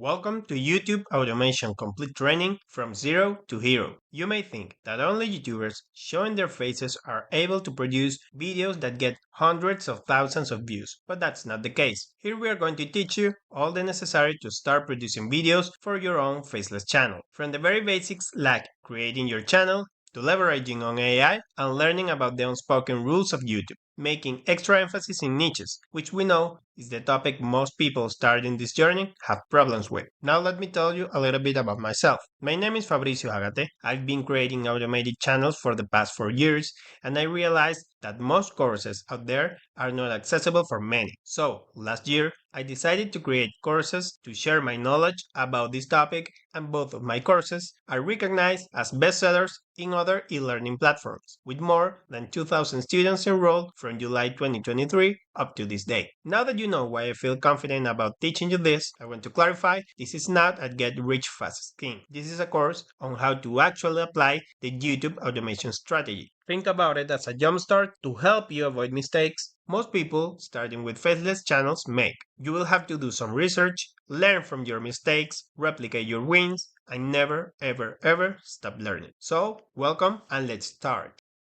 Welcome to YouTube Automation Complete Training from Zero to Hero. You may think that only YouTubers showing their faces are able to produce videos that get hundreds of thousands of views, but that's not the case. Here we are going to teach you all the necessary to start producing videos for your own faceless channel. From the very basics like creating your channel, to leveraging on AI and learning about the unspoken rules of YouTube, making extra emphasis in niches, which we know is the topic most people starting this journey have problems with. Now let me tell you a little bit about myself. My name is Fabricio Agate. I've been creating automated channels for the past 4 years, and I realized that most courses out there are not accessible for many. So, last year, I decided to create courses to share my knowledge about this topic, and both of my courses are recognized as bestsellers in other e-learning platforms, with more than 2,000 students enrolled from July 2023 up to this day. Now that you know why I feel confident about teaching you this, I want to clarify this is not a get rich fast scheme. This is a course on how to actually apply the YouTube automation strategy. Think about it as a jumpstart to help you avoid mistakes most people starting with faceless channels make. You will have to do some research, learn from your mistakes, replicate your wins, and never ever ever stop learning. So, welcome and let's start.